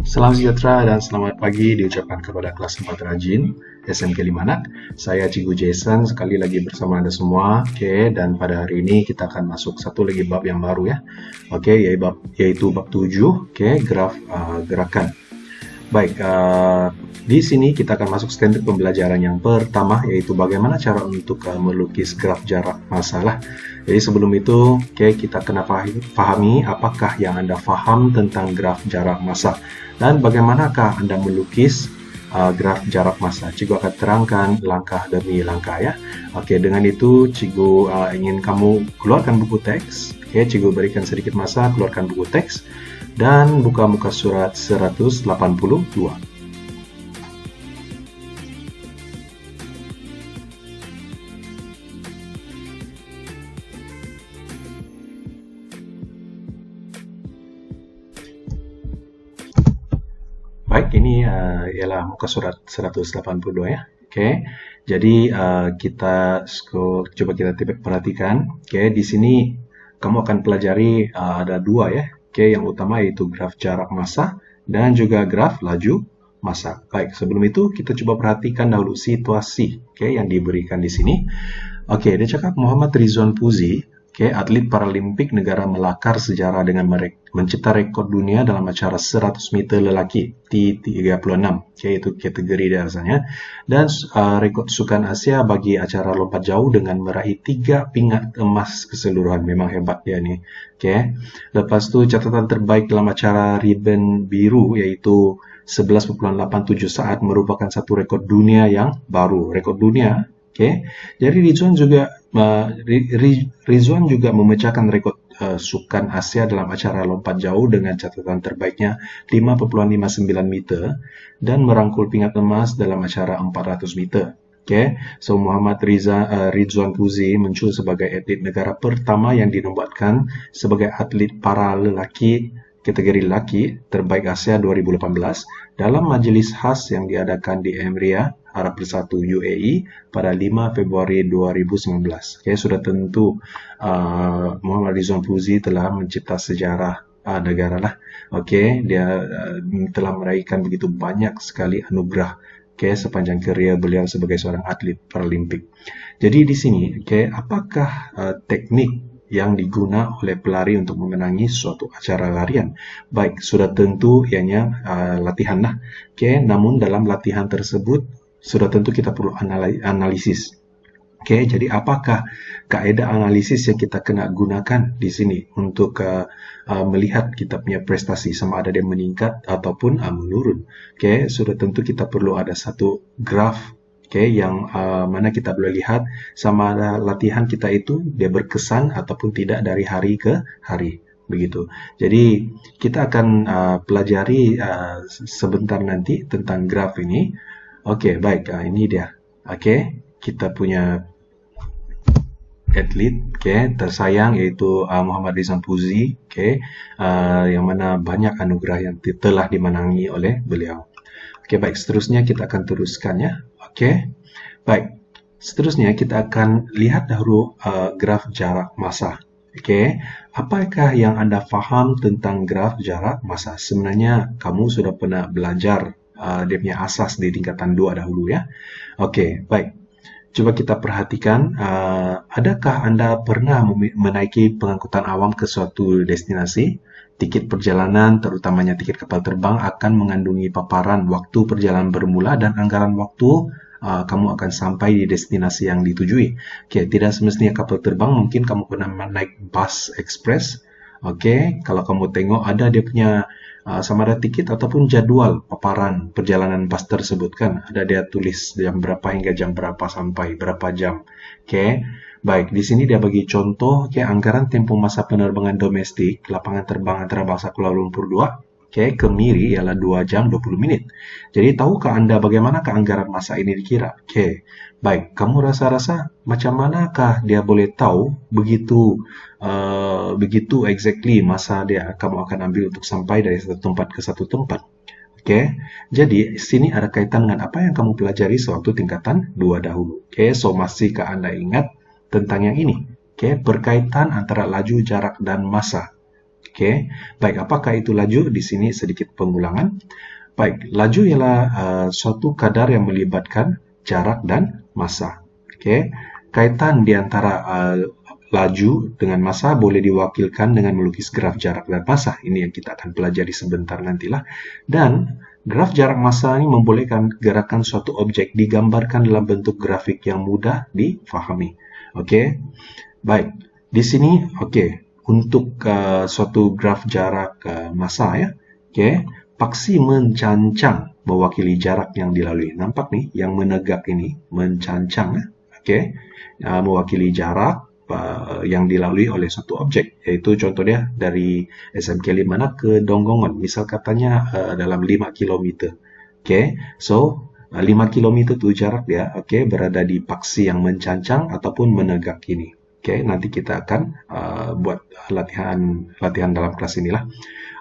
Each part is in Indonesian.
Salam sejahtera dan selamat pagi diucapkan kepada kelas 4 rajin SMK Limanak. Saya Cikgu Jason sekali lagi bersama Anda semua. Dan pada hari ini kita akan masuk satu lagi bab yang baru ya. Yaitu bab 7, graf gerakan. Baik, di sini kita akan masuk standar pembelajaran yang pertama, yaitu bagaimana cara untuk melukis graf jarak masa. Jadi sebelum itu, kita kena pahami apakah yang Anda faham tentang graf jarak masa dan bagaimanakah Anda melukis graf jarak masa. Cikgu akan terangkan langkah demi langkah ya. Dengan itu Cikgu ingin kamu keluarkan buku teks. Cikgu berikan sedikit masa, keluarkan buku teks dan buka muka surat 182. Baik, ini ialah muka surat 182 ya. Jadi kita coba kita perhatikan. Di sini kamu akan pelajari ada dua ya. Yang utama yaitu graf jarak massa dan juga graf laju massa. Baik, sebelum itu kita coba perhatikan dahulu situasi yang diberikan di sini. Dia cakap Muhammad Rizwan Puzi, atlet Paralimpik negara Melakar sejarah dengan mencipta rekor dunia dalam acara 100 meter lelaki T36, itu kategori dia rasanya, dan rekor sukan Asia bagi acara lompat jauh dengan meraih 3 pingat emas keseluruhan. Memang hebat dia ni. Lepas tu catatan terbaik dalam acara ribbon biru yaitu 11.87 saat merupakan satu rekor dunia yang baru. Rekor dunia. Jadi Rizwan juga memecahkan rekod sukan Asia dalam acara lompat jauh dengan catatan terbaiknya 5.59 meter dan merangkul pingat emas dalam acara 400 meter. So Muhammad Rizwan Puzi muncul sebagai atlet negara pertama yang dinobatkan sebagai atlet para lelaki kategori lelaki terbaik Asia 2018 dalam majlis khas yang diadakan di Emirates Arab Bersatu UAE pada 5 Februari 2019. Sudah tentu Muhammad Rizwan Puzi telah mencipta sejarah negara lah. Dia telah meraihkan begitu banyak sekali anugerah sepanjang karier beliau sebagai seorang atlet Paralimpik. Jadi di sini, apakah teknik yang digunakan oleh pelari untuk memenangi suatu acara larian? Baik, sudah tentu ianya latihan lah. Namun dalam latihan tersebut sudah tentu kita perlu analisis. Jadi apakah kaedah analisis yang kita kena gunakan di sini untuk melihat kita punya prestasi sama ada dia meningkat ataupun menurun. Sudah tentu kita perlu ada satu graf yang mana kita boleh lihat sama ada latihan kita itu dia berkesan ataupun tidak dari hari ke hari. Begitu. Jadi kita akan pelajari sebentar nanti tentang graf ini. Baik, ini dia. Kita punya atlet tersayang yaitu Muhammad Rizwan Puzi, yang mana banyak anugerah yang telah dimenangi oleh beliau. Baik, seterusnya kita akan teruskan ya. Baik, seterusnya kita akan lihat dahulu graf jarak massa. Apakah yang Anda faham tentang graf jarak massa? Sebenarnya kamu sudah pernah belajar dia punya asas di tingkatan 2 dahulu ya. Baik. Coba kita perhatikan, adakah Anda pernah menaiki pengangkutan awam ke suatu destinasi? Tiket perjalanan, terutamanya tiket kapal terbang, akan mengandungi paparan waktu perjalanan bermula dan anggaran waktu kamu akan sampai di destinasi yang ditujui. Tidak semestinya kapal terbang, mungkin kamu pernah naik bus ekspres. Kalau kamu tengok ada dia punya sama ada tiket ataupun jadwal paparan perjalanan bus tersebut kan. Ada dia tulis jam berapa hingga jam berapa sampai berapa jam. Baik, di sini dia bagi contoh anggaran tempoh masa penerbangan domestik lapangan terbang antara Bahasa Kuala Lumpur 2 ke Miri ialah 2 jam 20 menit. Jadi tahukah Anda bagaimana anggaran masa ini dikira? Baik, kamu rasa-rasa macam manakah dia boleh tahu begitu exactly masa dia kamu akan ambil untuk sampai dari satu tempat ke satu tempat. Jadi sini ada kaitan dengan apa yang kamu pelajari sewaktu tingkatan 2 dahulu. So masihkah Anda ingat tentang yang ini? Berkaitan antara laju, jarak dan massa. Oke, baik, apakah itu laju? Di sini sedikit pengulangan. Baik, laju ialah suatu kadar yang melibatkan jarak dan massa. Oke, kaitan di antara laju dengan massa boleh diwakilkan dengan melukis graf jarak dan massa. Ini yang kita akan pelajari sebentar nantilah. Dan graf jarak massa ini membolehkan gerakan suatu objek digambarkan dalam bentuk grafik yang mudah difahami. Oke, baik. Di sini, untuk suatu graf jarak massa ya, paksi mencancang mewakili jarak yang dilalui. Nampak nih, yang menegak ini mencancang, mewakili jarak yang dilalui oleh suatu objek. Yaitu contohnya dari SMK Limanak ke Donggongon. Misal katanya dalam 5 km. So 5 km itu jarak dia, berada di paksi yang mencancang ataupun menegak ini. Nanti kita akan buat latihan dalam kelas inilah.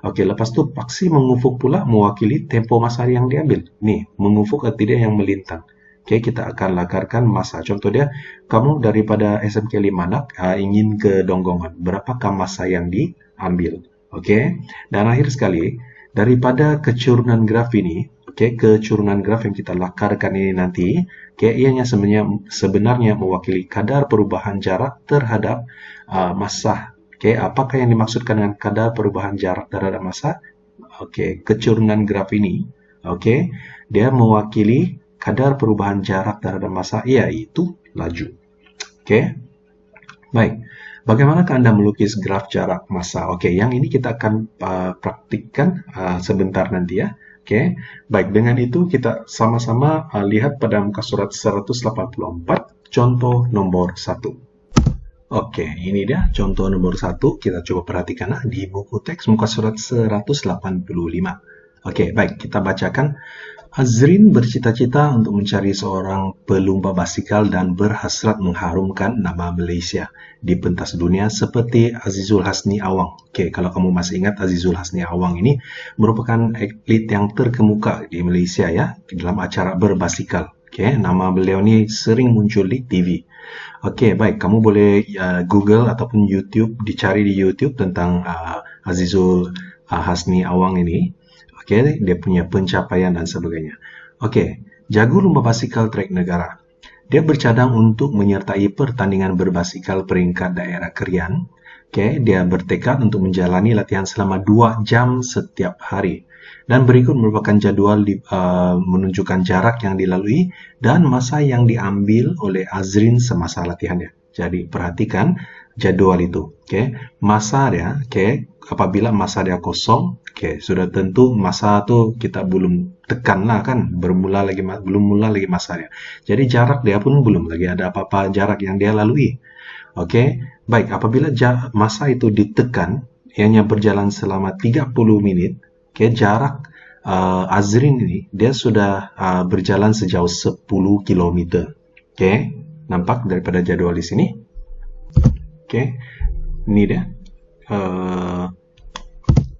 Lepas itu paksi mengufuk pula mewakili tempo massa yang diambil. Nih, mengufuk atau tidak yang melintang. Kita akan lakarkan massa. Contoh dia, kamu daripada SMK Limanak ingin ke Donggongan. Berapakah massa yang diambil? Dan akhir sekali, daripada kecurunan graf ini, kecurunan graf yang kita lakarkan ini nanti, ianya sebenarnya mewakili kadar perubahan jarak terhadap massa. Apakah yang dimaksudkan dengan kadar perubahan jarak terhadap massa? Kecurunan graf ini, dia mewakili kadar perubahan jarak terhadap massa, yaitu laju. Baik. Bagaimanakah Anda melukis graf jarak massa? Yang ini kita akan praktikkan sebentar nanti ya. Baik, dengan itu kita sama-sama lihat pada muka surat 184, contoh nomor 1. Ini dia contoh nomor 1. Kita coba perhatikan di buku teks muka surat 185. Baik, kita bacakan. Azrin bercita-cita untuk mencari seorang pelumba basikal dan berhasrat mengharumkan nama Malaysia di pentas dunia seperti Azizul Hasni Awang. Kalau kamu masih ingat, Azizul Hasni Awang ini merupakan atlet yang terkemuka di Malaysia ya, dalam acara berbasikal. Nama beliau ini sering muncul di TV. Baik, kamu boleh Google ataupun YouTube, dicari di YouTube tentang Azizul Hasni Awang ini. Dia punya pencapaian dan sebagainya. Jago lumba basikal trek negara. Dia bercadang untuk menyertai pertandingan berbasikal peringkat daerah Krian. Dia bertekad untuk menjalani latihan selama 2 jam setiap hari. Dan berikut merupakan jadwal menunjukkan jarak yang dilalui dan masa yang diambil oleh Azrin semasa latihannya. Jadi perhatikan jadwal itu. Masa dia, apabila masa dia kosong, sudah tentu masa tu kita belum tekan lah kan, belum mula lagi masa dia. Jadi jarak dia pun belum lagi ada apa-apa jarak yang dia lalui. Baik, apabila masa itu ditekan, ianya berjalan selama 30 menit, jarak Azrin ini dia sudah berjalan sejauh 10 km. Nampak daripada jadwal di sini. Ini dia.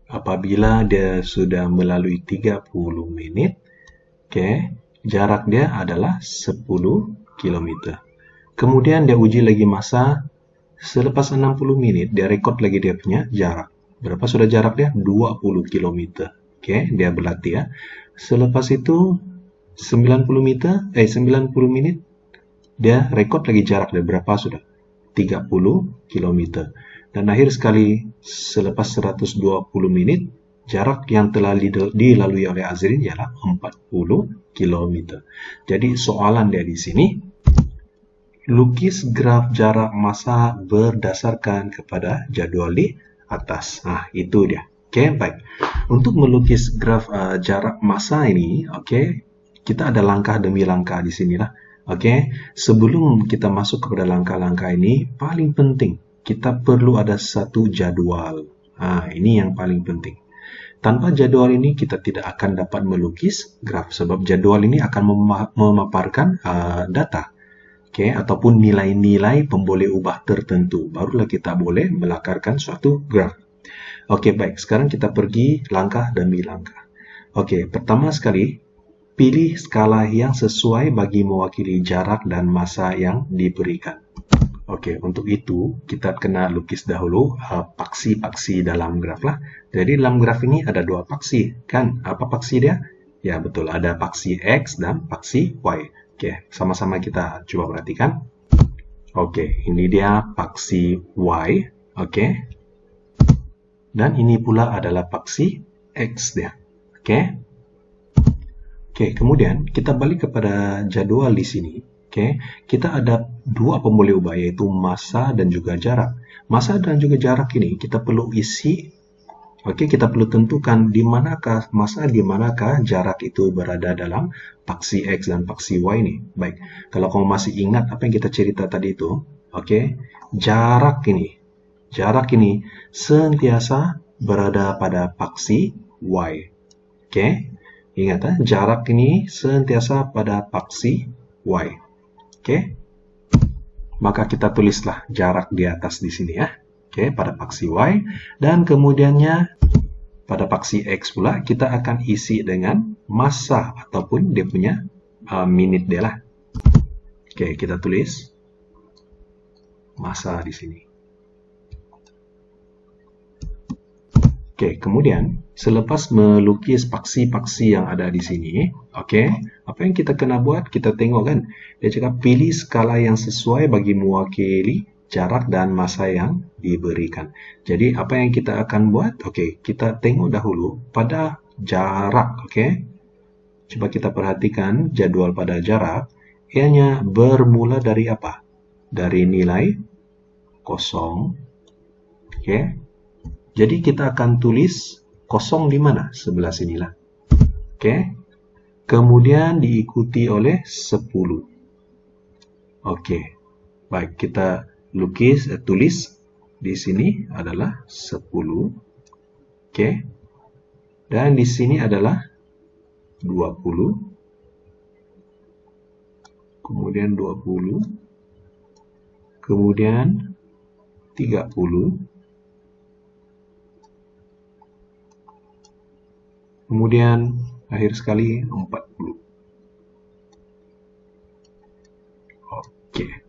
Apabila dia sudah melalui 30 menit, jarak dia adalah 10 km. Kemudian dia uji lagi masa, selepas 60 menit, dia rekod lagi dia punya jarak. Berapa sudah jarak dia? 20 km. Dia berlatih ya. Selepas itu, 90 menit, dia rekod lagi jarak dia. Berapa sudah? 30 km. Dan akhir sekali, selepas 120 menit, jarak yang telah dilalui oleh Azrin ialah 40 km. Jadi soalan dia di sini, lukis graf jarak massa berdasarkan kepada jadwal di atas. Itu dia. Baik. Untuk melukis graf jarak massa ini, kita ada langkah demi langkah di sinilah. Sebelum kita masuk kepada langkah-langkah ini, paling penting kita perlu ada satu jadwal. Ini yang paling penting. Tanpa jadwal ini kita tidak akan dapat melukis graf, sebab jadwal ini akan memaparkan data, ataupun nilai-nilai pemboleh ubah tertentu. Barulah kita boleh melakarkan suatu graf. Baik. Sekarang kita pergi langkah demi langkah. Pertama sekali, pilih skala yang sesuai bagi mewakili jarak dan massa yang diberikan. Oke, untuk itu kita kena lukis dahulu paksi-paksi dalam graf lah. Jadi dalam graf ini ada dua paksi, kan? Apa paksi dia? Ya betul, ada paksi X dan paksi Y. Oke, sama-sama kita coba perhatikan. Oke, ini dia paksi Y. Oke, dan ini pula adalah paksi X dia. Oke. Oke, kemudian kita balik kepada jadwal di sini. Oke, kita ada dua pemboleh ubah yaitu massa dan juga jarak. Massa dan juga jarak ini kita perlu isi. Oke, kita perlu tentukan di manakah massa, di manakah jarak itu berada dalam paksi X dan paksi Y ini. Baik, kalau kamu masih ingat apa yang kita cerita tadi itu, oke, jarak ini sentiasa berada pada paksi Y. Oke, ingat jarak ini sentiasa pada paksi Y. Oke, maka kita tulislah jarak di atas di sini ya. Oke, pada paksi Y. Dan kemudiannya pada paksi X pula kita akan isi dengan massa ataupun dia punya menit dia lah. Oke, kita tulis massa di sini. Oke, kemudian selepas melukis paksi-paksi yang ada di sini, oke, apa yang kita kena buat? Kita tengok kan, dia cakap pilih skala yang sesuai bagi mewakili jarak dan massa yang diberikan. Jadi apa yang kita akan buat? Oke, kita tengok dahulu pada jarak, oke. Coba kita perhatikan jadwal pada jarak, ianya bermula dari apa? Dari nilai 0, oke. Jadi kita akan tulis 0 di mana? Sebelah sinilah. Oke. Kemudian diikuti oleh 10. Oke. Baik, kita tulis di sini adalah 10. Oke. Dan di sini adalah 20. Kemudian 20. Kemudian 30. Kemudian akhir sekali 40. Oke.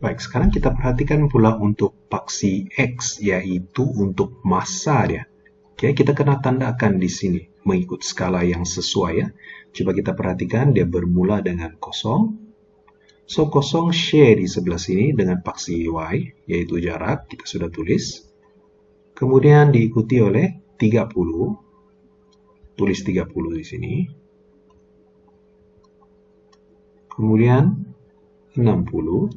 Baik, sekarang kita perhatikan pula untuk paksi X, yaitu untuk massa dia. Oke, kita kena tandakan di sini mengikut skala yang sesuai ya. Coba kita perhatikan dia bermula dengan 0. So 0 share di sebelah sini dengan paksi Y, yaitu jarak, kita sudah tulis. Kemudian diikuti oleh 30. Tulis 30 di sini. Kemudian 60.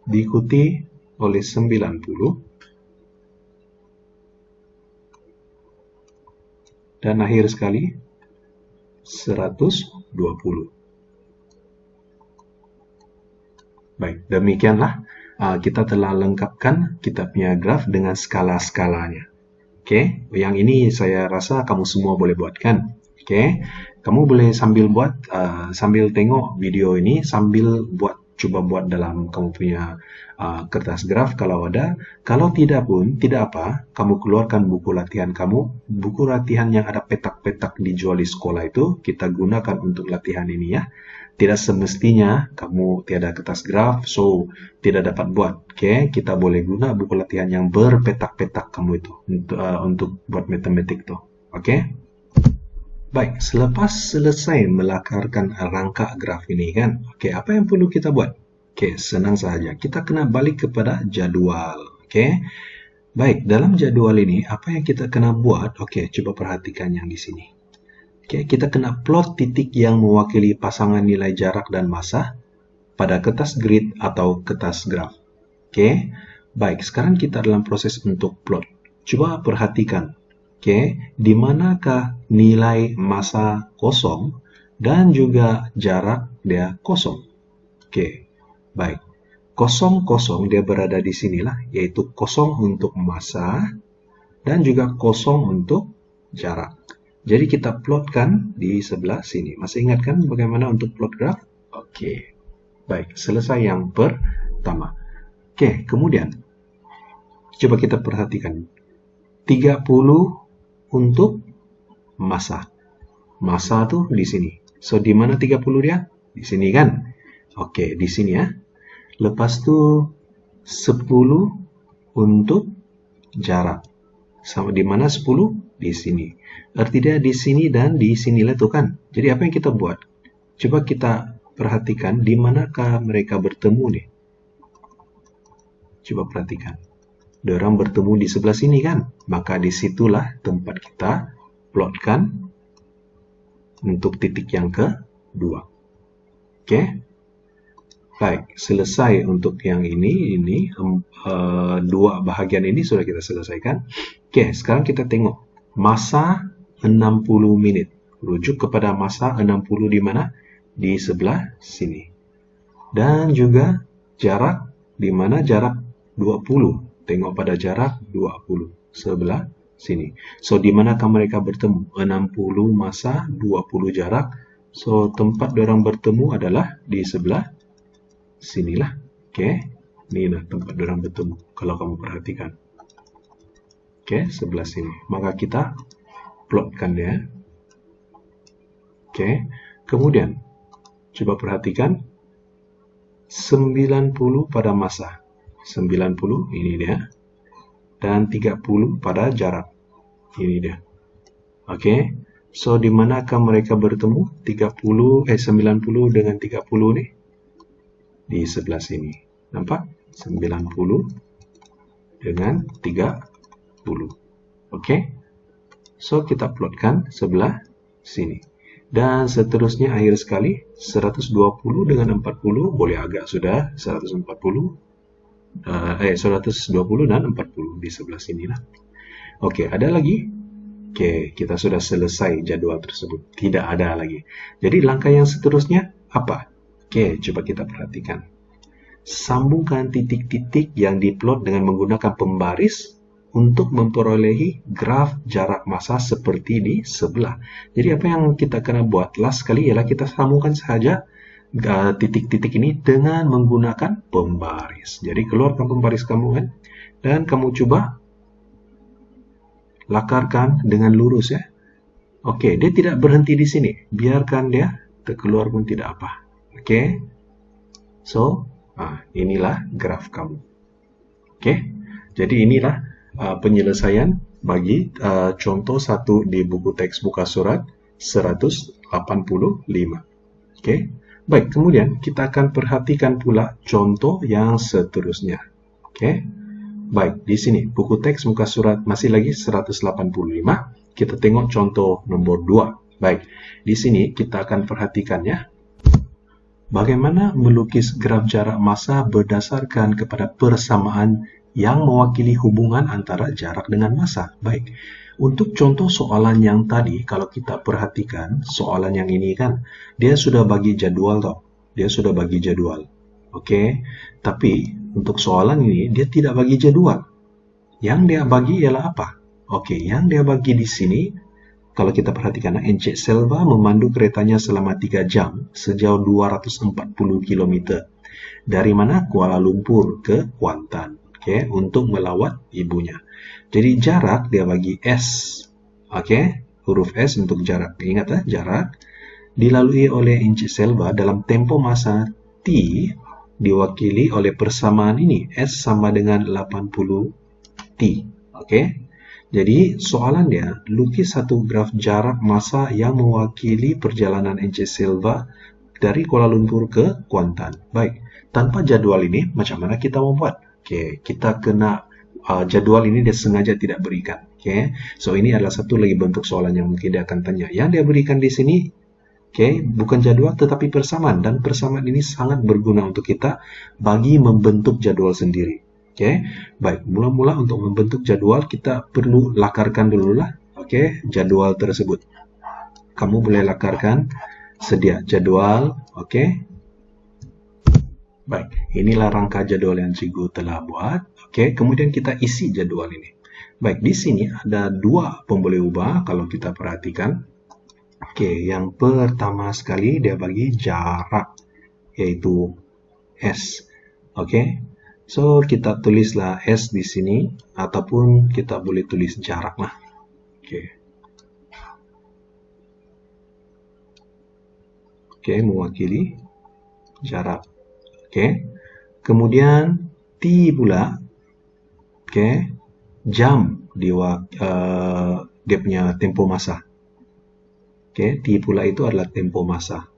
Diikuti oleh 90. Dan akhir sekali 120. Baik, demikianlah kita telah lengkapkan kita punya graf dengan skala-skalanya. Oke, yang ini saya rasa kamu semua boleh buatkan. Oke, kamu boleh sambil buat, sambil tengok video ini, sambil coba buat dalam kamu punya kertas graf kalau ada. Kalau tidak pun, tidak apa, kamu keluarkan buku latihan kamu. Buku latihan yang ada petak-petak dijual di sekolah itu, kita gunakan untuk latihan ini ya. Tidak semestinya kamu tiada kertas graf, so tidak dapat buat. Oke, kita boleh guna buku latihan yang berpetak-petak kamu itu untuk buat matematik tuh. Oke. Baik, selepas selesai melakarkan rangka graf ini kan, oke, apa yang perlu kita buat? Oke, senang saja. Kita kena balik kepada jadwal. Oke. Baik, dalam jadwal ini apa yang kita kena buat? Oke, coba perhatikan yang di sini. Oke, kita kena plot titik yang mewakili pasangan nilai jarak dan massa pada kertas grid atau kertas graf. Oke, baik, sekarang kita dalam proses untuk plot. Coba perhatikan, oke, di manakah nilai massa 0 dan juga jarak dia 0. Oke, baik, 0, 0 dia berada di sinilah, yaitu 0 untuk massa dan juga 0 untuk jarak. Jadi kita plotkan di sebelah sini. Masih ingat kan bagaimana untuk plot graf? Oke. Baik, selesai yang pertama. Oke, kemudian coba kita perhatikan. 30 untuk massa. Massa tuh di sini. So, di mana 30 dia? Di sini kan? Oke, di sini ya. Lepas tu 10 untuk jarak. Sama di mana 10? Di sini. Arti dia di sini dan di sinilah tuh kan. Jadi apa yang kita buat? Coba kita perhatikan di manakah mereka bertemu nih. Coba perhatikan. Diorang bertemu di sebelah sini kan? Maka disitulah tempat kita plotkan untuk titik yang kedua. Oke? Baik, selesai untuk yang ini dua bahagian ini sudah kita selesaikan. Oke, sekarang kita tengok masa 60 menit. Rujuk kepada masa 60 di mana? Di sebelah sini. Dan juga jarak di mana? Jarak 20. Tengok pada jarak 20 sebelah sini. So, di manakah mereka bertemu? 60 masa, 20 jarak. So, tempat diorang bertemu adalah di sebelah sinilah. Oke, inilah tempat diorang bertemu. Kalau kamu perhatikan. Oke, sebelah sini. Maka kita plotkan dia. Oke, kemudian coba perhatikan 90 pada masa. 90 ini dia. Dan 30 pada jarak. Ini dia. Oke. So di manakah mereka bertemu? 90 dengan 30 nih. Di sebelah sini. Nampak? 90 dengan 30. Oke. So kita plotkan sebelah sini. Dan seterusnya akhir sekali 120 dengan 40 boleh agak sudah 120 dan 40 di sebelah sini lah. Oke, ada lagi? Oke, kita sudah selesai jadwal tersebut. Tidak ada lagi. Jadi langkah yang seterusnya apa? Oke, coba kita perhatikan. Sambungkan titik-titik yang diplot dengan menggunakan pembaris untuk memperolehi graf jarak masa seperti di sebelah. Jadi apa yang kita kena buat last kali ialah kita sambungkan saja titik-titik ini dengan menggunakan pembaris. Jadi keluarkan pembaris kamu kan, dan kamu coba lakarkan dengan lurus ya. Oke, dia tidak berhenti di sini. Biarkan dia terkeluar pun tidak apa. Oke. So, inilah graf kamu. Oke. Jadi inilah penyelesaian bagi contoh 1 di buku teks buka surat 185. Oke. Baik, kemudian kita akan perhatikan pula contoh yang seterusnya. Oke. Baik, di sini buku teks muka surat masih lagi 185. Kita tengok contoh nomor 2. Baik, di sini kita akan perhatikan ya. Bagaimana melukis graf jarak massa berdasarkan kepada persamaan yang mewakili hubungan antara jarak dengan massa. Baik, untuk contoh soalan yang tadi, kalau kita perhatikan soalan yang ini kan, dia sudah bagi jadwal tau. Dia sudah bagi jadwal. Oke, tapi untuk soalan ini dia tidak bagi jadwal. Yang dia bagi ialah apa? Oke, yang dia bagi di sini, kalau kita perhatikan, Encik Selva memandu keretanya selama 3 jam sejauh 240 km. Dari mana? Kuala Lumpur ke Kuantan. Oke, untuk melawat ibunya. Jadi jarak dia bagi S. Oke, huruf S untuk jarak. Ingat ya, jarak dilalui oleh Encik Selva dalam tempo masa T diwakili oleh persamaan ini. S sama dengan 80 T. Oke. Jadi soalan dia, lukis satu graf jarak massa yang mewakili perjalanan Encik Selva dari Kuala Lumpur ke Kuantan. Baik, tanpa jadwal ini macam mana kita membuat? Oke, kita kena jadwal ini dia sengaja tidak berikan. Oke, so ini adalah satu lagi bentuk soalan yang mungkin dia akan tanya. Yang dia berikan di sini, oke, bukan jadwal tetapi persamaan, dan persamaan ini sangat berguna untuk kita bagi membentuk jadwal sendiri. Oke, baik. Mula-mula untuk membentuk jadwal kita perlu lakarkan dulu lah. Oke, jadwal tersebut. Kamu boleh lakarkan sedia jadwal. Oke. Baik, inilah rangka jadwal yang cikgu telah buat. Oke, kemudian kita isi jadwal ini. Baik, di sini ada 2 pemboleh ubah kalau kita perhatikan. Oke, yang pertama sekali dia bagi jarak, yaitu S. Oke, so kita tulislah S di sini, ataupun kita boleh tulis jarak lah. Oke. mewakili jarak. Kemudian T pula, jam dia punya tempo masa. T pula itu adalah tempo masa.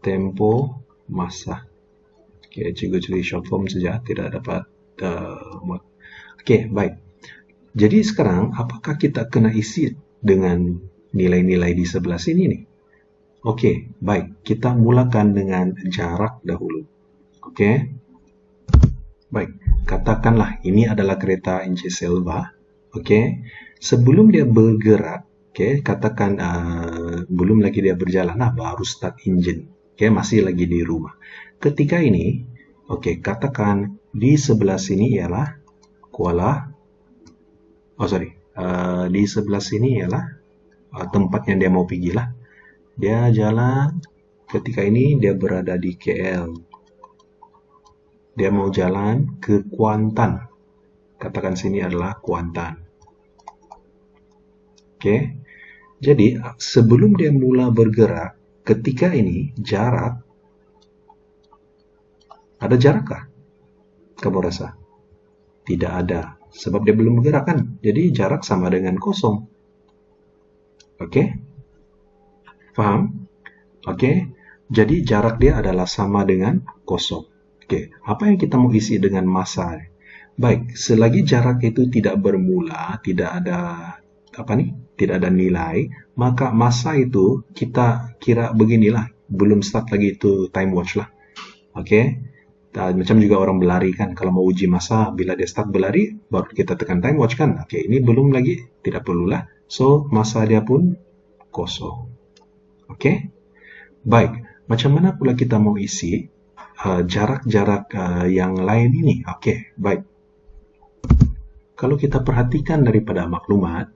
Tempo masa. Cikgu tulis short form saja, tidak dapat muat. Baik. Jadi sekarang, apakah kita kena isi dengan nilai-nilai di sebelah sini nih? Baik. Kita mulakan dengan jarak dahulu. Baik. Katakanlah ini adalah kereta NC Selva. Sebelum dia bergerak, katakan belum lagi dia berjalan, baru start engine. Masih lagi di rumah. Ketika ini, katakan di sebelah sini ialah di sebelah sini ialah tempat yang dia mau pergi lah. Dia jalan, ketika ini dia berada di KL. Dia mau jalan ke Kuantan. Katakan sini adalah Kuantan. Jadi sebelum dia mula bergerak, ketika ini jarak, ada jarakkah? Kamu rasa? Tidak ada, sebab dia belum bergerak kan? Jadi jarak sama dengan kosong. Paham? Jadi jarak dia adalah sama dengan kosong. Apa yang kita mau isi dengan massa? Baik, selagi jarak itu tidak bermula, tidak ada nilai, maka massa itu kita kira beginilah, belum start lagi itu time watch lah. Macam juga orang berlari kan, kalau mau uji massa, bila dia start berlari, baru kita tekan time watch kan. Ini belum lagi, tidak perlulah. So, massa dia pun kosong. Baik, macam mana pula kita mau isi jarak-jarak yang lain ini? Baik. Kalau kita perhatikan daripada maklumat,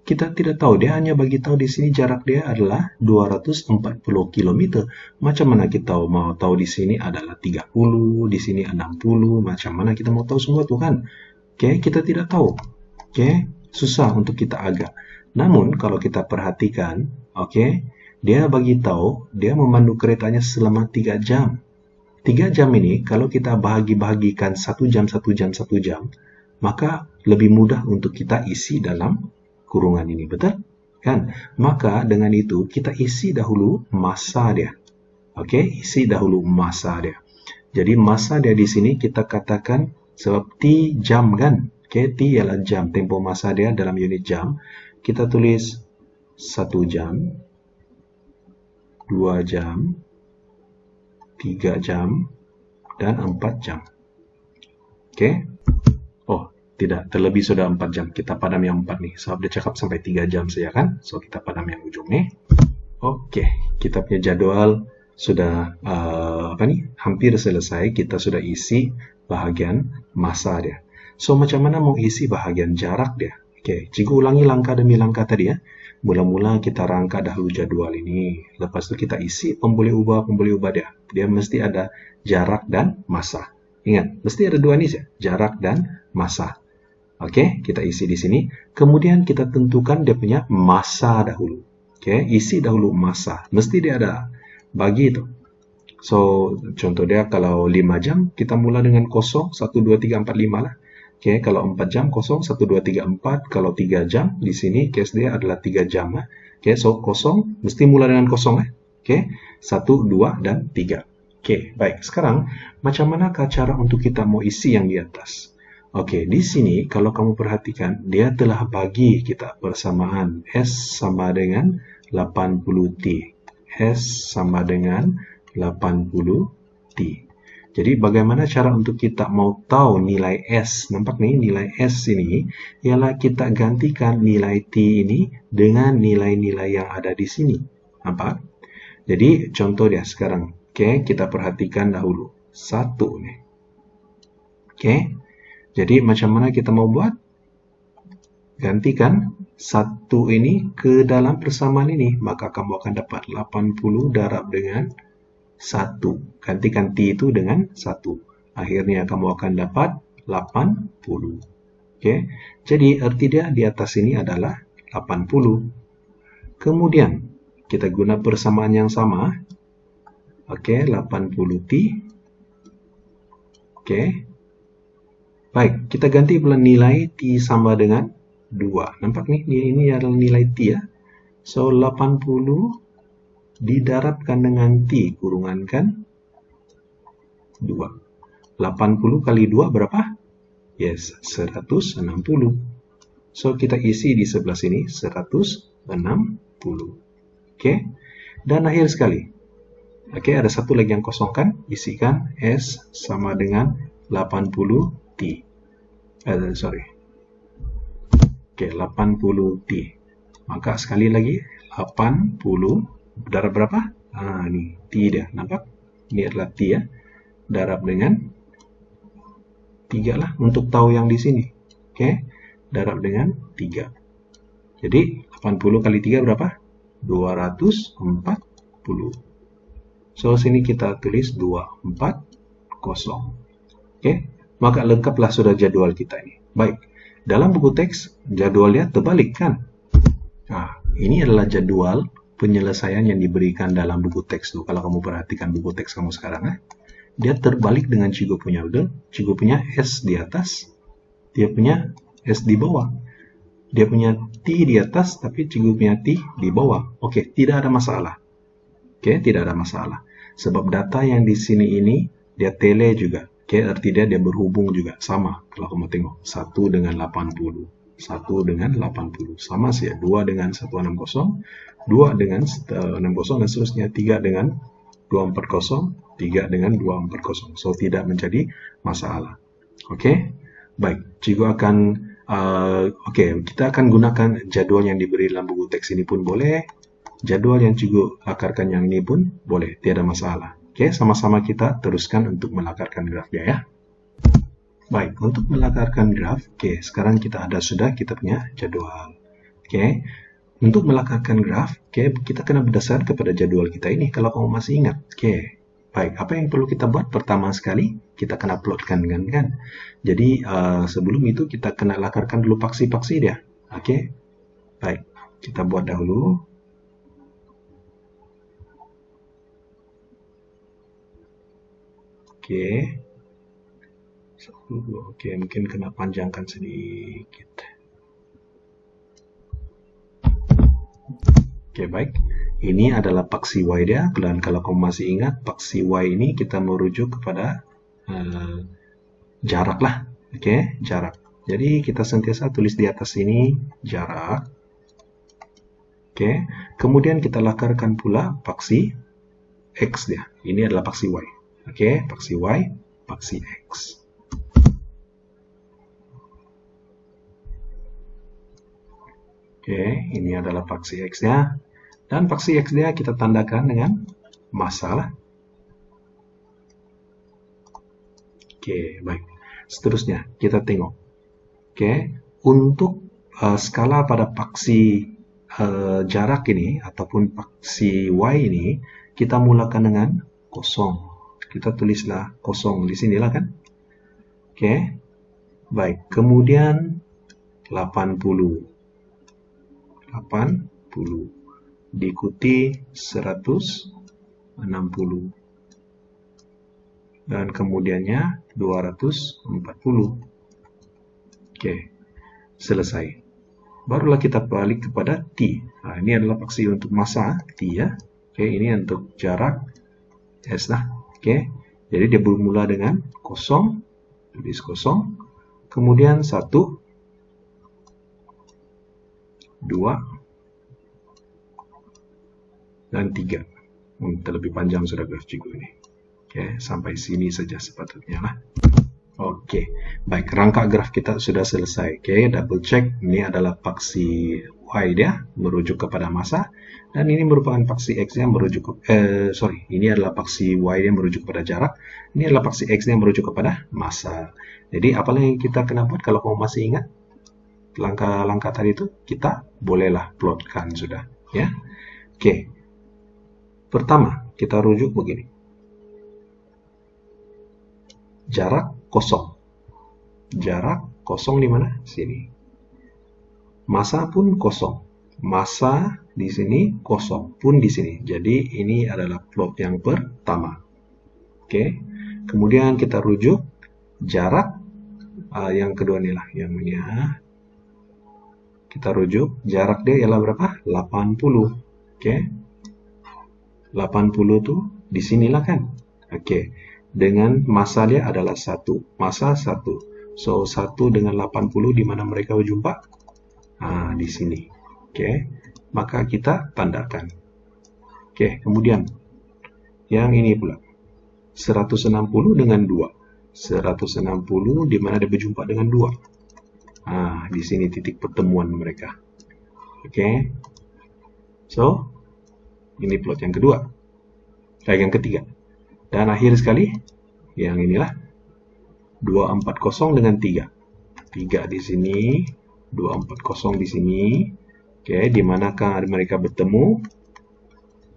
kita tidak tahu, dia hanya bagi tahu di sini jarak dia adalah 240 km. Macam mana kita mau tahu di sini adalah 30, di sini 60, macam mana kita mau tahu semua tuh kan? Kita tidak tahu. Susah untuk kita agak. Namun kalau kita perhatikan, dia bagi tahu dia memandu keretanya selama 3 jam. 3 jam ini kalau kita bahagikan 1 jam, 1 jam, 1 jam, maka lebih mudah untuk kita isi dalam kurungan ini, betul? Kan? Maka dengan itu kita isi dahulu massa dia. Isi dahulu massa dia. Jadi massa dia di sini kita katakan sebab T jam kan? T ialah jam, tempo massa dia dalam unit jam. Kita tulis 1 jam, 2 jam, 3 jam, dan 4 jam. Tidak, terlebih sudah 4 jam. Kita padam yang 4 nih. Sebab dia cakap sampai 3 jam saja kan. So, kita padam yang ujung nih. Kita punya jadwal sudah hampir selesai. Kita sudah isi bahagian massa dia. So, macam mana mau isi bahagian jarak dia? Cikgu ulangi langkah demi langkah tadi ya. Mula-mula kita rangka dahulu jadwal ini. Lepas itu kita isi pemboleh ubah dia. Dia mesti ada jarak dan massa. Ingat, mesti ada dua ini saja. Jarak dan massa. Kita isi di sini. Kemudian kita tentukan dia punya massa dahulu. Isi dahulu massa. Mesti dia ada bagi itu. So, contoh dia kalau 5 jam, kita mula dengan 0, 1, 2, 3, 4, 5 lah. Kalau 4 jam, 0, 1, 2, 3, 4. Kalau 3 jam, di sini case dia adalah 3 jam. So 0, mesti mula dengan 0. 1, 2, dan 3. Baik. Sekarang, macam manakah cara untuk kita mau isi yang di atas? Di sini kalau kamu perhatikan, dia telah bagi kita persamaan S sama dengan 80T. S sama dengan 80T. Jadi bagaimana cara untuk kita mau tahu nilai S? Nampak nih nilai S ini ialah kita gantikan nilai T ini dengan nilai-nilai yang ada di sini. Nampak? Jadi contoh dia sekarang. Kita perhatikan dahulu. 1 nih. Jadi macam mana kita mau buat? Gantikan 1 ini ke dalam persamaan ini. Maka kamu akan dapat 80 darab dengan 1. Gantikan T itu dengan 1. Akhirnya kamu akan dapat 80. Jadi arti dia di atas ini adalah 80. Kemudian, kita guna persamaan yang sama. Oke, 80T. Oke. Baik, kita ganti nilai T sama dengan 2. Nampak nih, ini adalah nilai T ya. So, 80 didarabkan dengan T, kurungan kan 2. 80 kali 2 berapa? Yes, 160. So, kita isi di sebelah sini, 160. Oke, dan akhir sekali. Oke, ada satu lagi yang kosong kan? Isikan S sama dengan 80T. Oke, 80T. Maka sekali lagi, 80 darab berapa? Ini T dia, nampak? Ini adalah T ya. Darab dengan 3 lah, untuk tahu yang di sini. Oke, darab dengan 3. Jadi, 80 kali 3 berapa? 240. So, sini kita tulis 240. Oke, maka lengkaplah sudah jadwal kita ini. Baik, dalam buku teks, jadwalnya terbalik kan? Nah, ini adalah jadwal penyelesaian yang diberikan dalam buku teks tuh. Kalau kamu perhatikan buku teks kamu sekarang, dia terbalik dengan Cikgu punya, betul? Cikgu punya S di atas, dia punya S di bawah. Dia punya T di atas, tapi Cikgu punya T di bawah. Oke, tidak ada masalah. Oke, tidak ada masalah. Sebab data yang di sini ini, dia tele juga. Oke, artinya dia berhubung juga. Sama, kalau kamu tengok. 1 dengan 80. 1 dengan 80. Sama sih ya. 2 dengan 160. 2 dengan 60 dan seterusnya. 3 dengan 240. 3 dengan 240. So, tidak menjadi masalah. Oke, baik. Cikgu akan kita akan gunakan jadwal yang diberi dalam buku teks ini pun boleh. Jadwal yang Cikgu lakarkan yang ini pun boleh, tiada masalah. Oke, sama-sama kita teruskan untuk melakarkan grafnya ya. Baik, untuk melakarkan graf, sekarang kita punya jadwal. Oke, untuk melakarkan graf, kita kena berdasar kepada jadwal kita ini kalau kamu masih ingat. Oke, baik, apa yang perlu kita buat? Pertama sekali, kita kena plotkan kan? Jadi, sebelum itu kita kena lakarkan dulu paksi-paksi dia. Oke, baik, kita buat dahulu. Oke, mungkin kena panjangkan sedikit. Oke, baik. Ini adalah paksi Y dia. Dan kalau kamu masih ingat, paksi Y ini kita merujuk kepada jarak lah. Oke, jarak. Jadi kita sentiasa tulis di atas ini jarak. Oke, kemudian kita lakarkan pula paksi X dia. Ini adalah paksi Y. Oke, paksi Y, paksi X. Oke, ini adalah paksi X-nya. Dan paksi X-nya kita tandakan dengan massa lah. Oke, baik. Seterusnya, kita tengok. Oke, untuk skala pada paksi jarak ini, ataupun paksi Y ini, kita mulakan dengan kosong. Kita tulislah kosong di sinilah kan. Oke, baik. Kemudian 80 diikuti 160 dan kemudiannya 240. Oke, selesai. Barulah kita balik kepada T. Nah, ini adalah paksi untuk massa T ya. Oke, ini untuk jarak S lah. Oke, jadi dia bermula dengan kosong, tulis kosong, kemudian 1, 2, dan 3. Terlebih panjang sudah graf Cikgu ini. Oke, sampai sini saja sepatutnya lah. Oke, baik, rangka graf kita sudah selesai. Oke, double check. Ini adalah paksi Y dia, merujuk kepada massa. Dan ini merupakan paksi X yang merujuk ini adalah paksi Y yang merujuk kepada jarak. Ini adalah paksi X yang merujuk kepada massa. Jadi, apa yang kita kena buat kalau kamu masih ingat? Langkah-langkah tadi itu kita bolehlah plotkan sudah ya. Oke, pertama kita rujuk begini, jarak kosong di mana? Sini. Massa pun kosong. massa di sini kosong pun di sini. Jadi ini adalah plot yang pertama. Oke. Kemudian kita rujuk jarak yang kedua nih lah, yang ini ya. Kita rujuk jarak dia ialah berapa? 80. Oke. 80 tuh di sinilah kan. Oke. Dengan massa dia adalah 1. Massa 1. So 1 dengan 80 di mana mereka berjumpa? Di sini. Oke. Maka kita tandakan. Oke, kemudian yang ini pula. 160 dengan 2. 160 di mana dia berjumpa dengan 2. Di sini titik pertemuan mereka. Oke. So, ini plot yang kedua. Yang ketiga. Dan akhir sekali, yang inilah 240 dengan 3. 3 di sini, 240 di sini. Oke, di manakah mereka bertemu?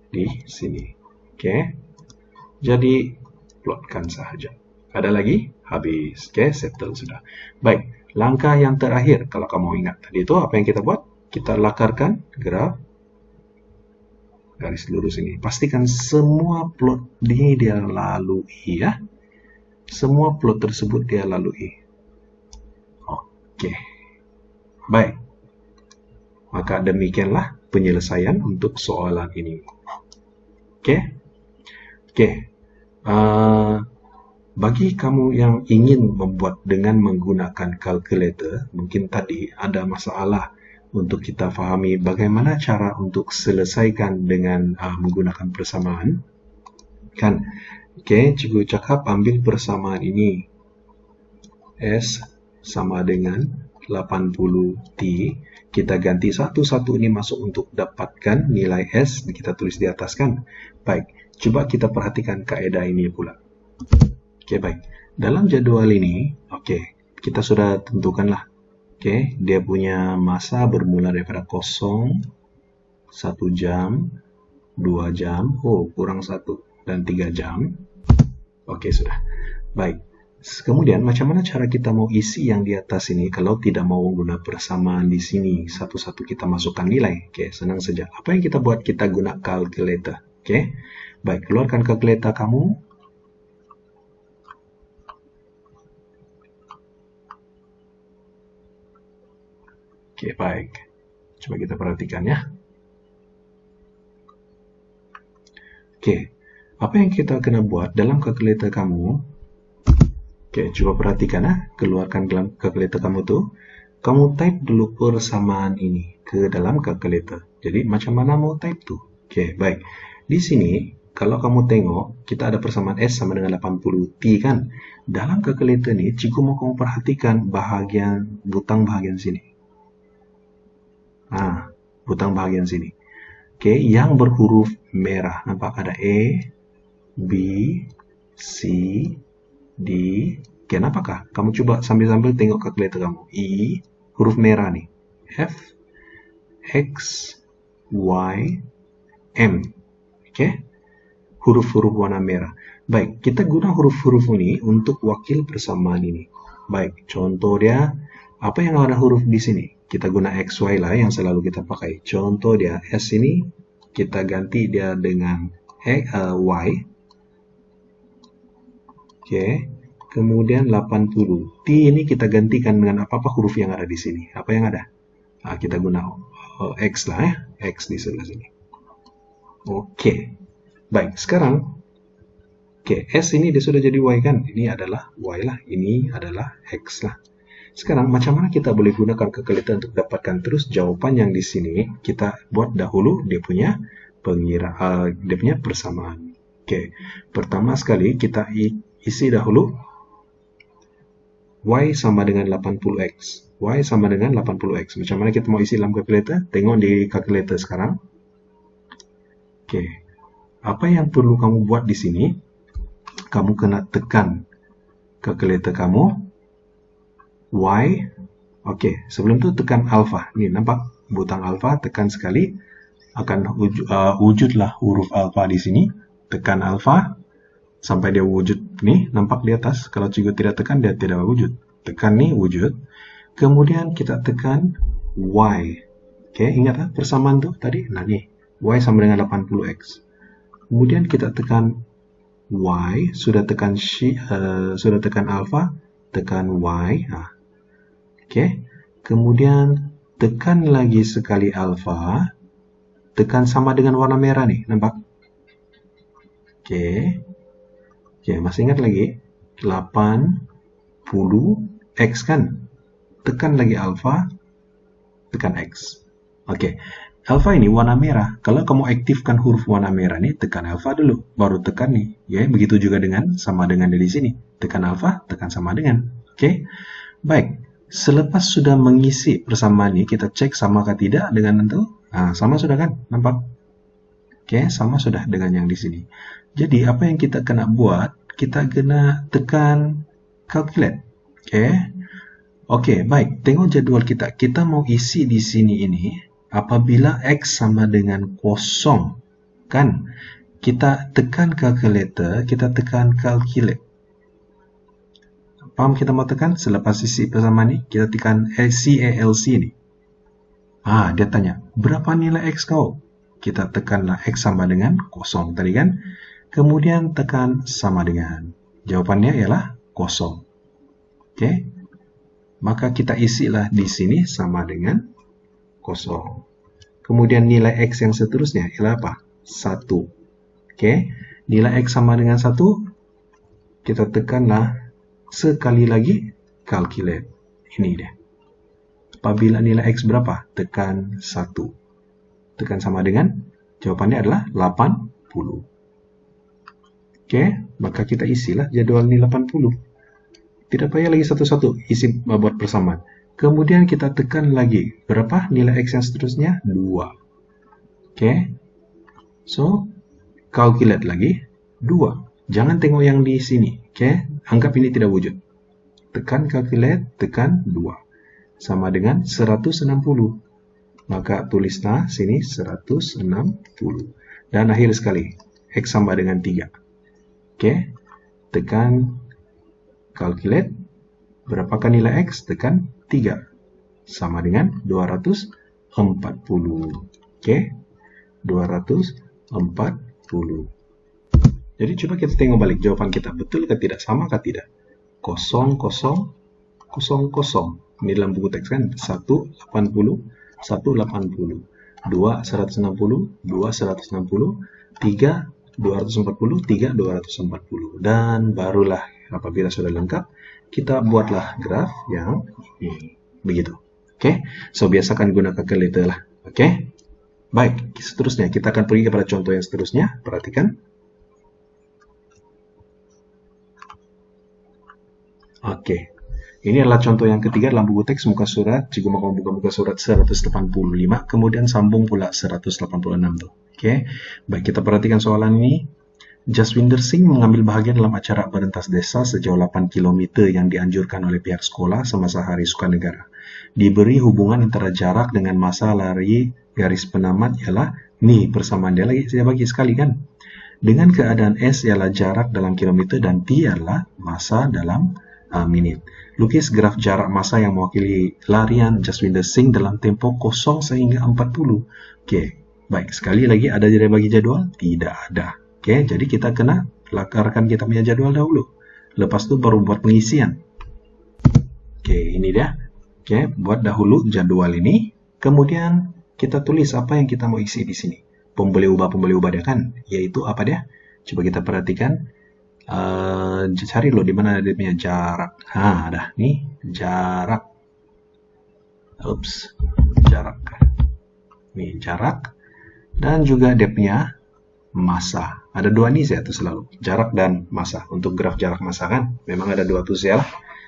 Di sini. Oke. Jadi, plotkan saja. Ada lagi? Habis. Oke, settle sudah. Baik, langkah yang terakhir, kalau kamu ingat tadi itu apa yang kita buat? Kita lakarkan graf garis lurus ini. Pastikan semua plot ini dia lalui ya. Semua plot tersebut dia lalui. Oke. Baik. Maka demikianlah penyelesaian untuk soalan ini. Oke. Oke. Bagi kamu yang ingin membuat dengan menggunakan kalkulator, mungkin tadi ada masalah untuk kita fahami bagaimana cara untuk selesaikan dengan menggunakan persamaan. Kan? Oke, cikgu cakap ambil persamaan ini. S sama dengan 80T. Kita ganti satu-satu ini masuk untuk dapatkan nilai S. Kita tulis di atas kan? Baik, coba kita perhatikan kaedah ini pula. Oke, baik. Dalam jadwal ini, kita sudah tentukanlah. Oke, dia punya masa bermula daripada 0, 1 jam, 2 jam, kurang 1, dan 3 jam. Oke, sudah. Baik. Kemudian, macam mana cara kita mau isi yang di atas ini kalau tidak mau guna persamaan di sini? Satu-satu kita masukkan nilai. Oke, senang saja. Apa yang kita buat? Kita guna calculator. Oke, baik. Keluarkan calculator kamu. Oke, baik. Coba kita perhatikan ya. Oke, apa yang kita kena buat dalam kalkulator kamu? Oke, coba perhatikan ya. Keluarkan dalam kalkulator kamu tuh. Kamu type dulu persamaan ini ke dalam kalkulator. Jadi, macam mana mau type tuh? Oke, baik. Di sini, kalau kamu tengok, kita ada persamaan S sama dengan 80T kan? Dalam kalkulator ini, cikgu mau kamu perhatikan butang bahagian sini. Butang bahagian sini. Oke, yang berhuruf merah. Nampak ada E, B, C, D. Oke, nampakkah? Kamu coba sambil-sambil tengok kalkulator kamu. I, huruf merah nih. F, X, Y, M. Oke, huruf-huruf warna merah. Baik, kita guna huruf-huruf ini untuk wakil persamaan ini. Baik, contoh dia, apa yang ada huruf di sini? Kita guna XY lah yang selalu kita pakai. Contoh dia, S ini kita ganti dia dengan Y. Oke. Kemudian 80. T ini kita gantikan dengan apa-apa huruf yang ada di sini. Apa yang ada? Kita guna X lah ya. X di sebelah sini. Oke. Baik, sekarang S ini dia sudah jadi Y kan? Ini adalah Y lah. Ini adalah X lah. Sekarang, macam mana kita boleh gunakan kalkulator untuk dapatkan terus jawaban yang di sini? Kita buat dahulu dia punya persamaan. Oke, pertama sekali kita isi dahulu Y sama dengan 80X. Y sama dengan 80X. Macam mana kita mau isi dalam kalkulator? Tengok di kalkulator sekarang. Oke, apa yang perlu kamu buat di sini? Kamu kena tekan kalkulator kamu. Y, sebelum itu tekan alpha. Nih, nampak butang alpha, tekan sekali. Akan wujudlah huruf alpha di sini. Tekan alpha, sampai dia wujud. Nih, nampak di atas. Kalau cikgu tidak tekan, dia tidak wujud. Tekan nih, wujud. Kemudian kita tekan Y. Oke, ingat persamaan tuh tadi? Nah nih, Y sama dengan 80X. Kemudian kita tekan Y, sudah tekan alpha, tekan Y. Nah, oke. Kemudian tekan lagi sekali alpha, tekan sama dengan warna merah nih, nampak? Oke. Oke, masih ingat lagi? 80X kan? Tekan lagi alpha, tekan X. Oke, alpha ini warna merah. Kalau kamu aktifkan huruf warna merah nih, tekan alpha dulu, baru tekan nih. Ya, begitu juga dengan sama dengan di sini. Tekan alpha, tekan sama dengan. Oke, baik. Selepas sudah mengisi persamaan ini, kita cek sama atau tidak dengan itu. Nah, sama sudah kan? Nampak? Oke, sama sudah dengan yang di sini. Jadi, apa yang kita kena buat? Kita kena tekan calculate. Oke, baik. Tengok jadwal kita. Kita mau isi di sini ini. Apabila X sama dengan 0, kan? Kita tekan calculator, kita tekan calculate. Paham kita mau tekan? Selepas isi persamaan ini, kita tekan CALC ini. Dia tanya, berapa nilai X kau? Kita tekanlah X sama dengan 0 tadi kan? Kemudian tekan sama dengan. Jawabannya ialah 0. Oke? Maka kita isilah di sini sama dengan 0. Kemudian nilai X yang seterusnya ialah apa? 1. Oke, nilai X sama dengan 1. Kita tekanlah sekali lagi calculate. Ini dia. Apabila nilai X berapa? Tekan 1. Tekan sama dengan, jawabannya adalah 80. Oke, maka kita isilah jadwal ini 80. Tidak payah lagi satu-satu isi buat persamaan. Kemudian kita tekan lagi. Berapa nilai X yang seterusnya? 2. Oke. So, calculate lagi. 2. Jangan tengok yang di sini. Oke. Anggap ini tidak wujud. Tekan calculate, tekan 2. Sama dengan 160. Maka tulislah sini 160. Dan akhir sekali. X sama dengan 3. Oke. Tekan calculate. Berapakah nilai X? Tekan 3. Sama dengan 240. Oke. 240. Jadi coba kita tengok balik jawaban kita. Betul ke tidak? Sama ke tidak? 0, 0, 0, 0. Ini dalam buku teks kan? 180, 180. 2, 160, 2, 160. 3, 240, 3, 240. Dan barulah apabila sudah lengkap, kita buatlah graf yang ini. Begitu. Oke. So, biasakan gunakan calculator lah. Oke. Baik. Seterusnya, kita akan pergi kepada contoh yang seterusnya. Perhatikan. Oke. Ini adalah contoh yang ketiga dalam buku teks muka surat. Jika mau buka muka surat 185, kemudian sambung pula 186 tuh. Oke. Baik, kita perhatikan soalan ini. Jaswinder Singh mengambil bahagian dalam acara pentas desa sejauh 8 km yang dianjurkan oleh pihak sekolah semasa Hari Sukanegara. Diberi hubungan antara jarak dengan masa lari garis penamat ialah, nih persamaan dia lagi, saya bagi sekali kan. Dengan keadaan S ialah jarak dalam kilometer dan T ialah masa dalam menit. Lukis graf jarak masa yang mewakili larian Jaswinder Singh dalam tempo 0 sehingga 40. Oke, baik. Sekali lagi ada dia bagi jadwal? Tidak ada. Oke, jadi kita kena lakarkan kita punya jadwal dahulu. Lepas itu baru buat pengisian. Oke, ini dia. Oke, buat dahulu jadwal ini. Kemudian kita tulis apa yang kita mau isi di sini. Pembeli ubah dia kan? Yaitu apa dia? Coba kita perhatikan. Cari lo di mana dia punya jarak. Ada nih jarak. Jarak. Nih jarak. Dan juga dia punya masa. Ada dua nih saya tuh selalu, jarak dan masa. Untuk graf jarak masa kan, memang ada dua tuh sel.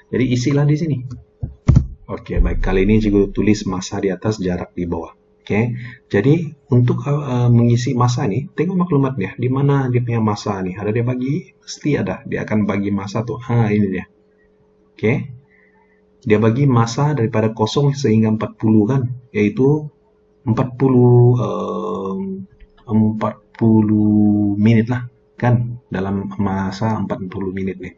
Jadi isilah di sini. Oke, baik. Kali ini juga tulis masa di atas, jarak di bawah. Oke. Jadi untuk mengisi masa nih, tengok maklumatnya. Di mana dia punya masa nih? Ada dia bagi? Pasti ada. Dia akan bagi masa tuh. Ini dia. Oke. Dia bagi masa daripada 0 sehingga 40 kan, yaitu 40 menit lah kan, dalam masa 40 menit nih.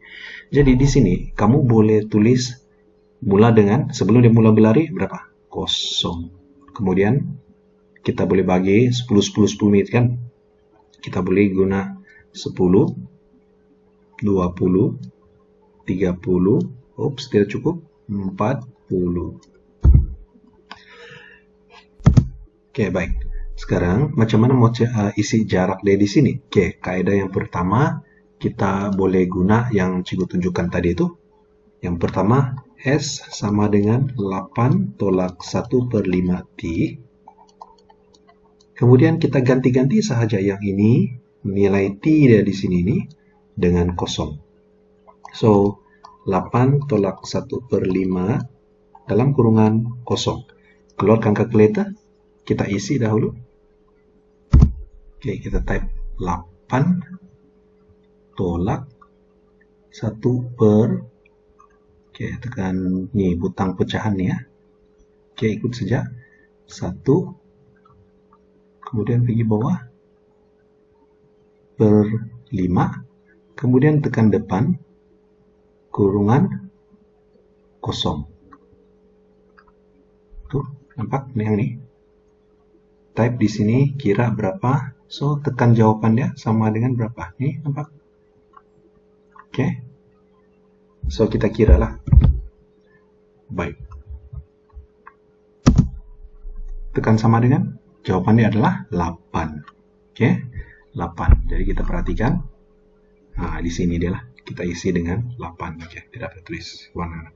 Jadi di sini kamu boleh tulis mula dengan, sebelum dia mula berlari berapa? 0. Kemudian kita boleh bagi 10, 10, 10 menit kan. Kita boleh guna 10, 20, 30, oops, tidak cukup, 40. Oke, baik. Sekarang, macam mana mau isi jarak D di sini? Oke, kaidah yang pertama, kita boleh guna yang cikgu tunjukkan tadi itu. Yang pertama, S sama dengan 8 tolak 1/5 T. Kemudian kita ganti-ganti sahaja yang ini, nilai T dia di sini ini, dengan kosong. So, 8 tolak 1/5 dalam kurungan kosong. Keluarkan kalkulator, kita isi dahulu. Oke, kita type 8 tolak 1/, oke, tekan nih butang pecahan nih ya. Oke, ikut saja. 1, kemudian pergi bawah, per 5, kemudian tekan depan, kurungan kosong. Tuh, nampak yang ini? Type di sini kira berapa, so tekan jawabannya sama dengan berapa. Nih, nampak? Oke. So, kita kira lah. Baik. Tekan sama dengan, jawabannya adalah 8. Oke, 8. Jadi kita perhatikan. Nah, di sini dia lah. Kita isi dengan 8. Oke, tidak ada tulis warna.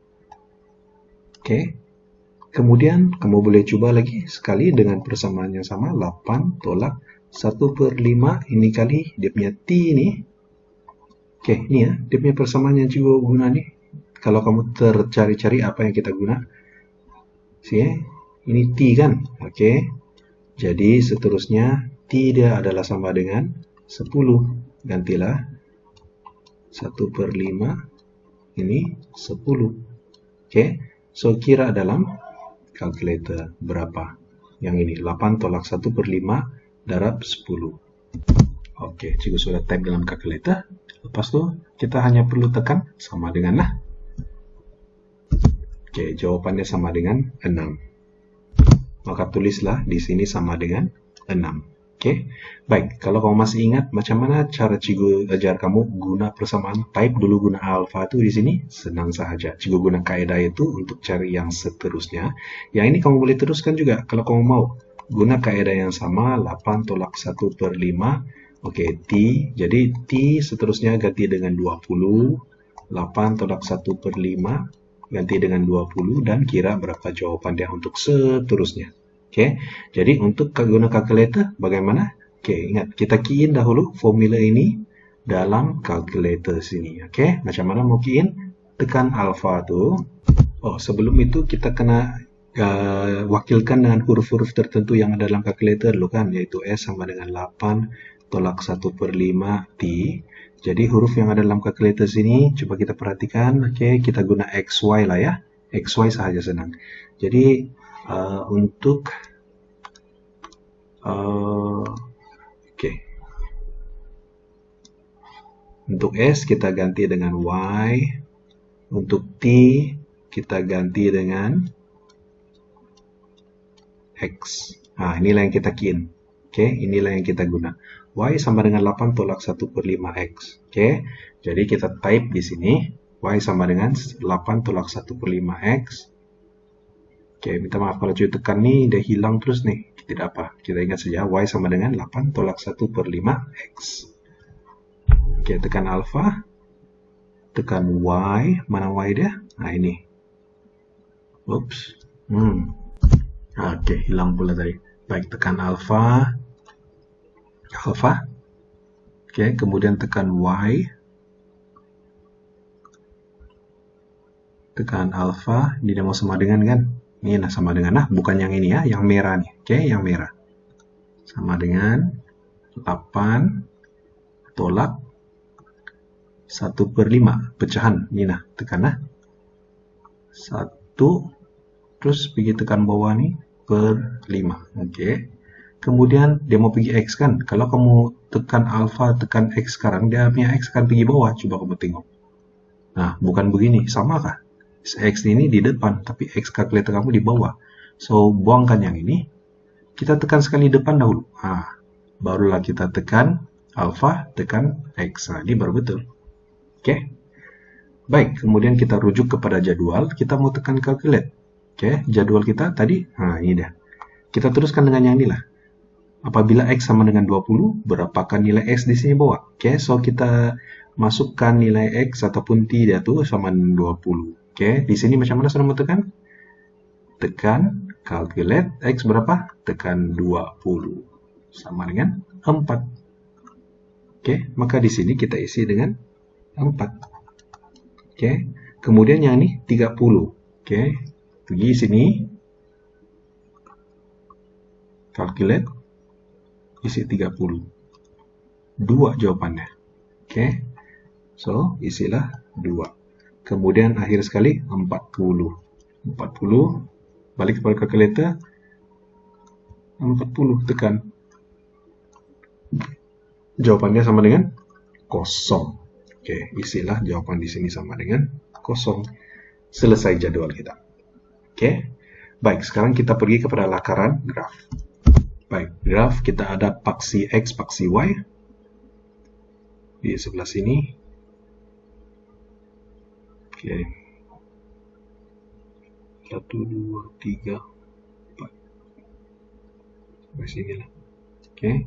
Oke. Kemudian, kamu boleh coba lagi sekali dengan persamaan yang sama. 8 tolak 1/5. Ini kali dia punya T ini. Oke, ini ya. Dia punya persamaan yang juga guna nih. Kalau kamu tercari-cari apa yang kita guna. Ini T kan. Oke. Jadi seterusnya T dia adalah sama dengan 10. Gantilah 1/5. Ini 10. Oke. So kira dalam kalkulator berapa? Yang ini 8 tolak 1/5 darab 10. Oke, cikgu sudah type dalam kalkulator. Lepas itu kita hanya perlu tekan sama dengan lah. Oke, jawabannya sama dengan 6. Maka tulislah di sini sama dengan 6. Oke, baik. Kalau kamu masih ingat macam mana cara cikgu ajar kamu guna persamaan, type dulu guna alfa itu di sini, senang sahaja. Cikgu guna kaidah itu untuk cari yang seterusnya. Yang ini kamu boleh teruskan juga kalau kamu mau. Guna kaidah yang sama, 8 tolak 1/5. Oke, T. Jadi T seterusnya ganti dengan 20. 8 tolak 1/5 ganti dengan 20 dan kira berapa jawaban dia untuk seterusnya. Oke, jadi untuk guna kalkulator bagaimana? Oke, ingat kita key in dahulu formula ini dalam kalkulator sini. Oke, macam mana mau key in? Tekan alfa tuh. Oh, sebelum itu kita kena wakilkan dengan huruf-huruf tertentu yang ada dalam kalkulator dulu kan, yaitu S sama dengan 8 tolak 1/5 T. Jadi huruf yang ada dalam kalkulator sini coba kita perhatikan. Oke, kita guna XY lah ya. XY sahaja senang. Jadi untuk untuk S kita ganti dengan Y. Untuk T kita ganti dengan X. Nah, inilah yang kita key in. Oke, inilah yang kita guna. Y sama dengan 8 tolak 1/5 X. Oke, jadi kita type di sini. Y sama dengan 8 tolak 1/5 X. Oke, minta maaf kalau cuy tekan nih, dia hilang terus nih. Tidak apa, kita ingat saja Y sama dengan 8 tolak 1/5 X. Oke, tekan alfa. Tekan Y. Mana Y dia? Nah, ini. Oops. Oke, hilang pula tadi. Baik, tekan alfa. Alfa. Oke, kemudian tekan Y. Tekan alfa. Ini mau sama dengan kan? Ini nah sama dengan, nah bukan yang ini ya, yang merah nih. Oke, yang merah. Sama dengan 8 tolak 1/5 pecahan. Ini nah, tekan nah. 1 terus pergi tekan bawah nih per 5. Oke. Kemudian dia mau pergi X kan. Kalau kamu tekan alfa, tekan X sekarang, dia punya X akan pergi bawah. Coba kamu tengok. Nah, bukan begini. Sama kah? X ini di depan, tapi X kalkulator kamu di bawah. So, buangkan yang ini. kita tekan sekali depan dahulu. Barulah kita tekan alfa, tekan X. Ini baru betul. Oke. Baik, kemudian kita rujuk kepada jadwal. Kita mau tekan calculate. Oke, jadwal kita tadi, ini dah. Kita teruskan dengan yang inilah. Apabila X sama dengan 20, berapakah nilai X di sini bawah? Oke, so kita masukkan nilai X ataupun T dia tuh sama dengan 20. Oke, di sini macam mana sudah mau tekan? Tekan calculate X berapa? Tekan 20. Sama dengan 4. Oke, maka di sini kita isi dengan 4. Oke, kemudian yang ini 30. Oke, pergi sini. Calculate. Isi 30. 2 jawabannya. Oke, so isilah 2. Kemudian akhir sekali 40. 40. Balik kepada calculator. 40 tekan. Jawabannya sama dengan 0. Oke, isilah jawaban di sini sama dengan 0. Selesai jadwal kita. Oke, baik. Sekarang kita pergi kepada lakaran graf. Baik, graf kita ada paksi X, paksi Y. Di sebelah sini. Oke. 1, 2, 3, 4. Sampai sini lah. Oke.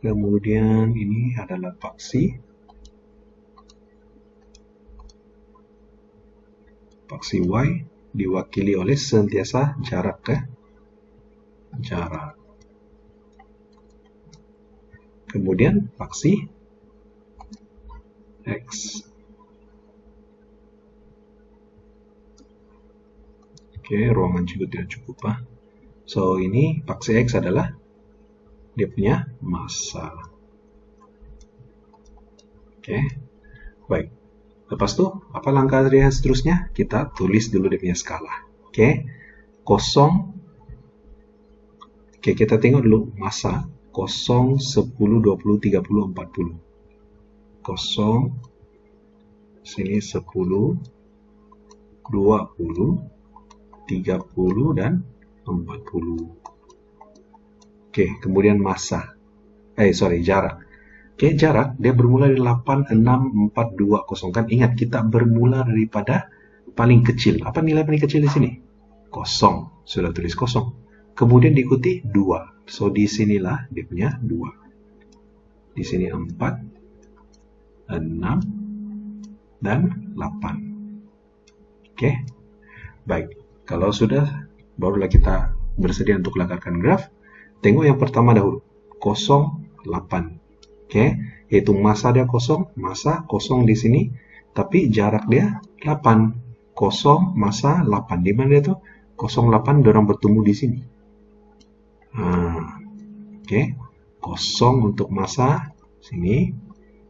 Kemudian ini adalah paksi Y diwakili oleh sentiasa jarak jarak. Kemudian paksi X. Oke, ruangan juga tidak cukup. So, ini paksi X adalah dia punya massa. Oke, baik. Lepas itu, apa langkah dia seterusnya? Kita tulis dulu dia punya skala. Oke, 0. Oke, kita tengok dulu massa 0, 10, 20, 30, 40. 0, sini 10, 20, 30, dan 40. Oke, kemudian massa. Jarak. Oke, jarak dia bermula dari 8, 6, 4, 2, 0. Kan ingat, kita bermula daripada paling kecil. Apa nilai paling kecil di sini? 0. Sudah tulis 0. Kemudian diikuti 2. So, di sinilah dia punya 2. Di sini 4, 6, dan 8. Oke. Baik. Kalau sudah, barulah kita bersedia untuk lakarkan graf. Tengok yang pertama dahulu. 0, 8. Oke. Yaitu massa dia 0. Massa 0 di sini. Tapi jarak dia 8. 0, massa 8. Di mana dia tuh? 0, 8 dorang bertemu di sini. Oke. 0 untuk massa sini.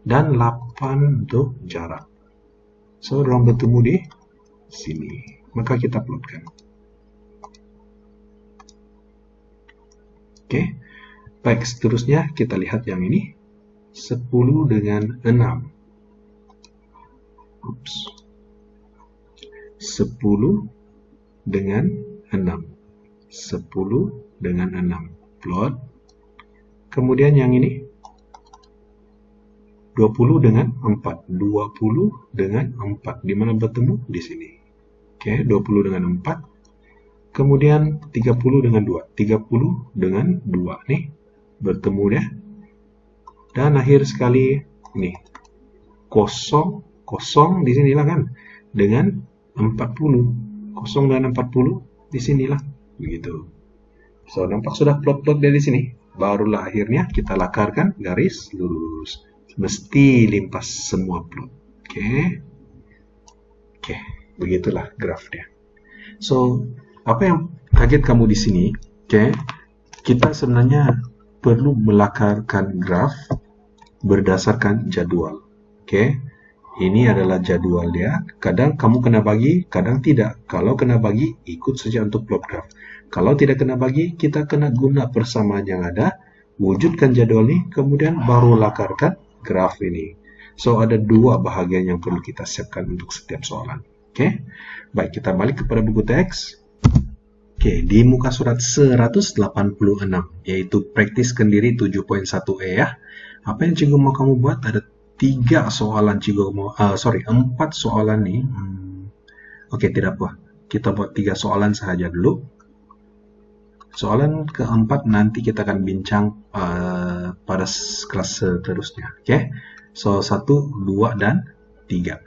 Dan 8 untuk jarak. So, dorang bertemu di sini. Maka kita plotkan. Oke. Baik, seterusnya kita lihat yang ini. 10 dengan 6. 10 dengan 6. 10 dengan 6. Plot. Kemudian yang ini 20 dengan 4. 20 dengan 4. Di mana bertemu? Di sini. Oke, 20 dengan 4. Kemudian 30 dengan 2. 30 dengan 2. Nih, bertemu ya. Dan akhir sekali, nih, 0, 0 di sinilah kan. Dengan 40. 0 dan 40 di sinilah. Begitu. So, nampak sudah plot-plot dari sini. Barulah akhirnya kita lakarkan garis lurus. Mesti limpas semua plot. Oke. Oke, begitulah grafnya. So, apa yang kaget kamu di sini? Oke. Kita sebenarnya perlu melakarkan graf berdasarkan jadwal. Oke. Ini adalah jadwal dia. Kadang kamu kena bagi, kadang tidak. Kalau kena bagi, ikut saja untuk plot graf. Kalau tidak kena bagi, kita kena guna persamaan yang ada, wujudkan jadwal ini, kemudian baru lakarkan graf ini. So, ada 2 bahagian yang perlu kita siapkan untuk setiap soalan. Oke. Baik, kita balik kepada buku teks. Oke, di muka surat 186, yaitu praktis kendiri 7.1e ya. Apa yang cikgu mau kamu buat? Ada 3 soalan cikgu mau, 4 soalan nih. Oke, tidak apa. Kita buat 3 soalan saja dulu. Soalan keempat nanti kita akan bincang pada kelas seterusnya. Oke, so 1, 2, dan 3.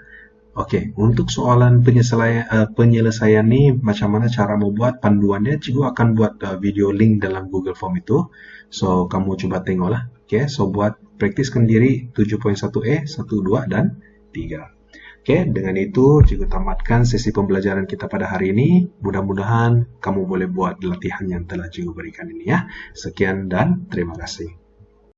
Oke, untuk soalan penyelesaian nih, macam mana cara membuat panduannya, cikgu akan buat video link dalam Google Form itu. So, kamu coba tengoklah. Oke, so buat praktis sendiri 7.1e, 1, 2, dan 3. Oke, dengan itu cikgu tamatkan sesi pembelajaran kita pada hari ini. Mudah-mudahan kamu boleh buat latihan yang telah cikgu berikan ini ya. Sekian dan terima kasih.